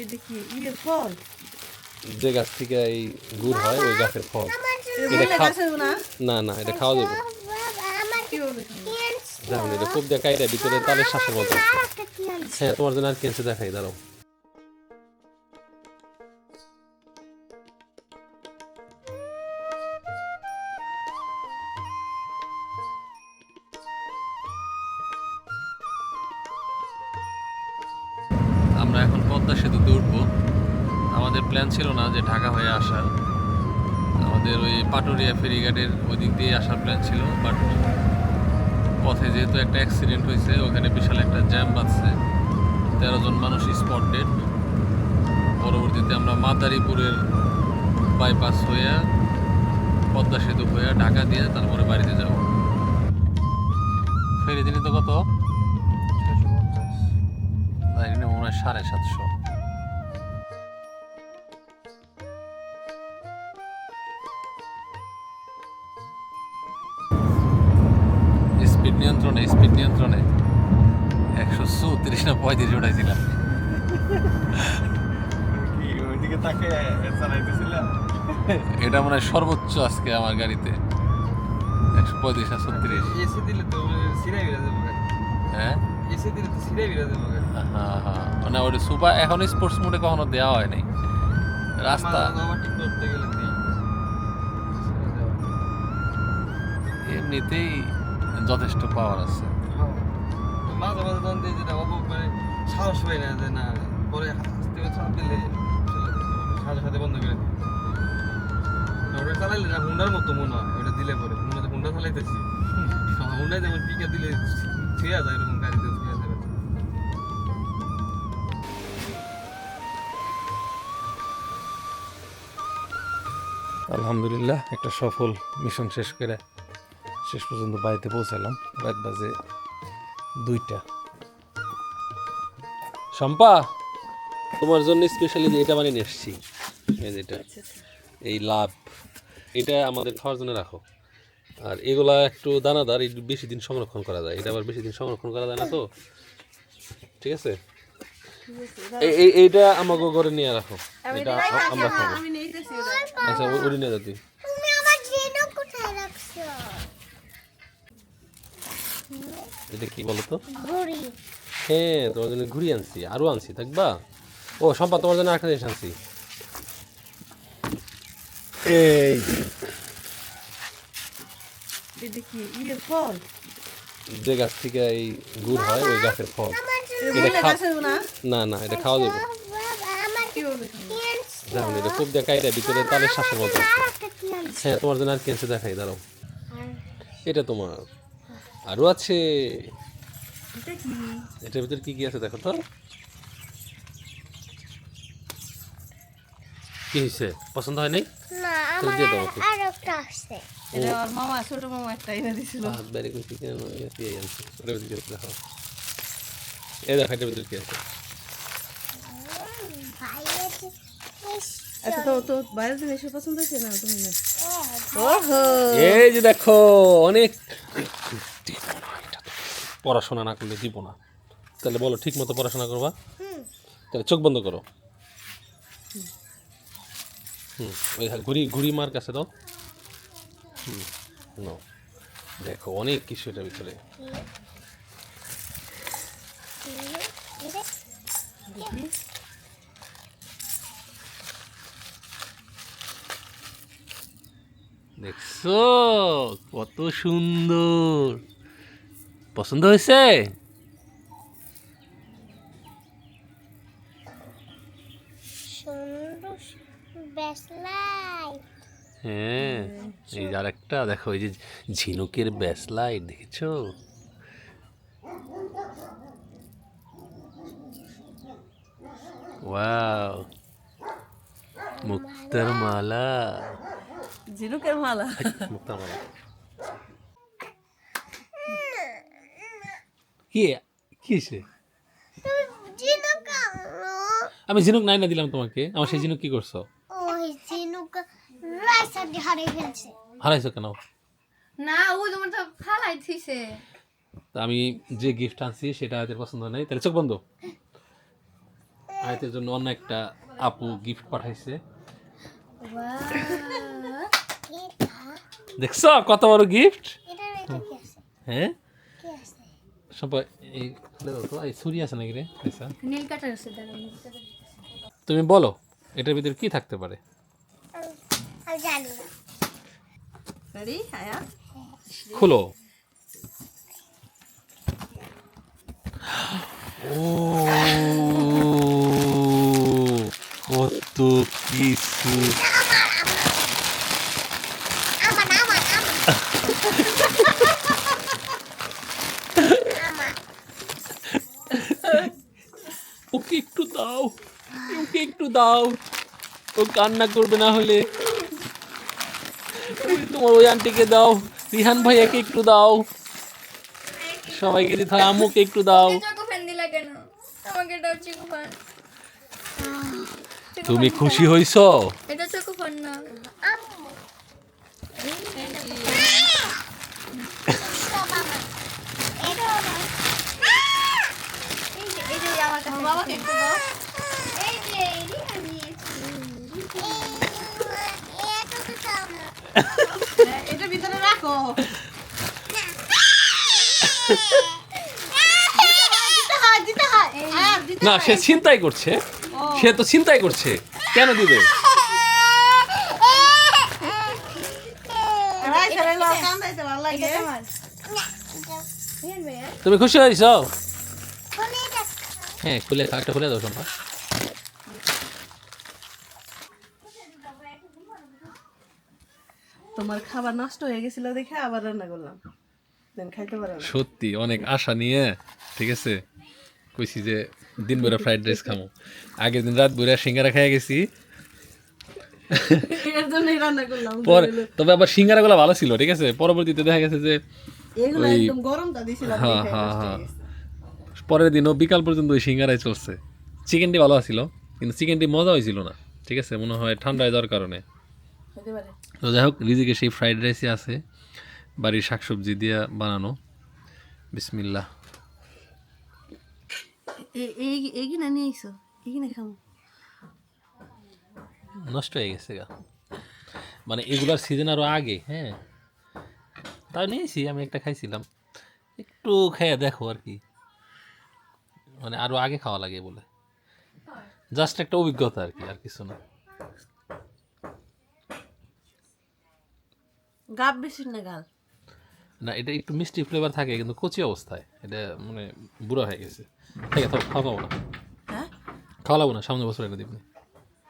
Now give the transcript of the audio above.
এটা কি ঈদের ফল? যে গাছ থেকে এই গুড় হয় ওই গাছের ফল। না না, এটা খাওয়া যাবে। যেমন এটা খুব দেখাই এটা ভিতরে তালের শ্বাসের মতো। হ্যাঁ, তোমার জন্য আর কি আছে দেখাই, দাঁড়াও। আমরা এখন পদ্মা সেতুতে উঠবো। আমাদের প্ল্যান ছিল না যে ঢাকা হয়ে আসার, আমাদের ওই পাটুরিয়া ফেরিঘাটের ওই দিক দিয়ে আসার প্ল্যান ছিল। বাট পথে যেহেতু একটা অ্যাক্সিডেন্ট হয়েছে, ওখানে বিশাল একটা জ্যাম বাঁধছে, 13 জন মানুষ স্পট ডেড। পরবর্তীতে আমরা মাদারীপুরের বাইপাস হইয়া পদ্মা সেতু হইয়া ঢাকা দিয়ে তারপরে বাড়িতে যাব। ফেরি দিনে তো কত? মনে হয় 750। স্পিড নিয়ন্ত্রণে 134 না 35 উঠাইছিলাম। এটা মনে হয় সর্বোচ্চ আজকে আমার গাড়িতে 135 আর 36। এসি দিলে তো সিরাই বেরা যাবে। হ্যাঁ এসি দিলে তো সিরাই বেরা যাবে। হ্যাঁ হ্যাঁ, মানে ওটা সুপার এখন স্পোর্টস মোডে কখনো দেওয়া হয় নাই। রাস্তা ওভারটেক করতে গেলে দিই। এমনিতেই যথেষ্ট পাওয়ার আছে। মাঝে মাঝে তখন দিয়ে যেটা মানে সাহস হয় না যে না, পরে হাসতে চাপ দিলে সাথে সাথে বন্ধ করে দিই। ওটা চালাইলে না হুন্ডার মতো মনে হয়, ওটা দিলে পরে মনে হয় হুন্ডা চালাইতেছি। হুন্ডায় যেমন পিকা দিলে ছুঁয়া যায়, এরকম গাড়িতে ছুঁয়া যাবে। আলহামদুলিল্লাহ একটা সফল মিশন শেষ করে শেষ পর্যন্ত বাড়িতে পৌঁছালাম। রাত বাজে 2টা। শম্পা, তোমার জন্য স্পেশালি এটা বানিয়ে নিয়ে এসছি। এটা এই লাভ, এটা আমাদের খাওয়ার জন্য রাখো। আর এগুলা একটু দানাদার, একটু বেশি দিন সংরক্ষণ করা যায়। এটা আবার বেশি দিন সংরক্ষণ করা যায় না তো, ঠিক আছে। এইটা আমাকে ঘরে নিয়ে রাখো, এটা আমরা খাবো। আচ্ছা, ওই নিয়ে যাচ্ছি। এটা কি বলো তো? হ্যাঁ, তোমার জন্য ঘুরি আনছি, আরো আনছি, থাকবা। ও সম্পা, তোমার জন্য একটা জিনিস আনছি। এই এটা কি ঈদের ফল? যে গাছ থেকে এই গুড় হয় ওই গাছের ফল। না না, এটা খাওয়া যাবে। যেমন এটা খুব দেখাই এটা ভিতরে তালের শ্বাসের মতো। হ্যাঁ, তোমার জন্য আর কি আছে দেখাই, দাঁড়াও। এটা তোমার, আরো আছে। এটার ভিতরে কি কি আছে দেখো তো। কি হয়েছে, পছন্দ হয় নাই? ছোট মামা একটা এনে দিছিল। এই দেখো এটার ভিতরে কি আছে। আচ্ছা, তো বাইরের জিনিস পছন্দ হয়েছে না তুমি? না, ওহো, এই যে দেখো, অনেক পড়াশোনা না করলে দিব না। তাহলে বলো, ঠিক মতো পড়াশোনা করবা? তাহলে চোখ বন্ধ করো। ওই ঘুড়ি মার কাছে দাও। নাও, দেখো অনেক কিছু এটার ভিতরে। দেখছো কত সুন্দর, পছন্দ হয়েছে? হ্যাঁ, এই যে আরেকটা দেখো, এই যে ঝিনুকের ব্যাসলাইট, দেখেছো? ওয়াও, মুক্তার মালা। ঝিনুকের মালা। মুক্তার মালা কি কিসে? আমি ঝিনুক নাই না দিলাম তোমাকে, আমার সেই ঝিনুক কি করছো? হারাইছো কেন? না, ওই তোমার তো ফালাই থইছে। আমি যে গিফট আনছি সেটা এদের পছন্দ নাই, তাহলে চোখ বন্ধ। আয়াতের জন্য অন্য একটা আপু গিফট পাঠাইছে। দেখছো কত বড় গিফট? হ্যাঁ সবাই এই খুলে দাও তো। এই ছুরি আছে নাকি রে? আচ্ছা নীল কাটার আছে দাঁড়াও তুমি বলো এটার ভিতরে কি থাকতে পারে? রেডি আয়া খুলো। ও কত কিছু! ওকে একটু দাও, ওকে একটু দাও, ও কান্না করবে না হলে। তোমার ওই আন্টিকে দাও, রিহান ভাইয়াকে একটু দাও, সবাইকে দিতে হয়, আম্মুকে একটু দাও। চকো ফ্যান দিলা কেন? আমাকে দাও চকো ফ্যান। তুমি খুশি হইছো? এটা চকো ফ্যান না। এই যে আমার কাছে বাবাকে একটু দাও। এই যে এডি আমি এটা ভিতরে রাখো। না সে চিন্তাই করছে, সে তো চিন্তাই করছে, কেন দিবে? তুমি খুশি হয়েছ? হ্যাঁ খুলে একটা খুলে দাও শোনা। তোমার খাবার নষ্ট হয়ে গেছিল দেখে আবার রান্না করলাম, দেন খাইতে পারো না। সত্যি অনেক আশা নিয়ে, ঠিক আছে, কইছি যে দিন ভরে ফ্রাইড রাইস খামো, আগের দিন রাত ভরে সিঙ্গারা খেয়ে গেছি, এর জন্যই রান্না করলাম। পরে তবে আবার সিঙ্গারাগুলো ভালো ছিল, ঠিক আছে, পরবর্তীতে দেখা গেছে যে এগুলো একদম গরমটা দিছিলাম হ্যাঁ দেখে হ্যাঁ নষ্ট হয়ে হ্যাঁ গেছে। পরের দিনও বিকাল পর্যন্ত ওই সিঙ্গারাই চলছে। চিকেনটি ভালো ছিল কিন্তু চিকেনটি মজা হয়েছিল না, ঠিক আছে, মনে হয় ঠান্ডা হয়ে যাওয়ার কারণে। হতে পারে। তো যাই হোক রিজিকে সেই ফ্রাইড রাইসই আছে, বাড়ির শাকসবজি দিয়ে বানানো। বিসমিল্লাহ। এই কিনা নিয়ে আইসো, এই কিনা খামো। নষ্ট হয়ে গেছে গা, মানে এগুলার সিজন আরও আগে। হ্যাঁ তাও নিয়েছি, আমি একটা খাইছিলাম, একটু খেয়ে দেখো আর কি, মানে আরও আগে খাওয়া লাগে বলে, জাস্ট একটা অভিজ্ঞতা আর কি, আর কিছু না। গাব বেশি না গাল? না এটা একটু মিষ্টি ফ্লেভার থাকে কিন্তু কচি অবস্থায়, এটা মানে বুড়ো হয়ে গেছে। ঠিক আছে খাওয়াবো না, হ্যাঁ খাওয়াবো না, সামনে বছর এনে দিবনি।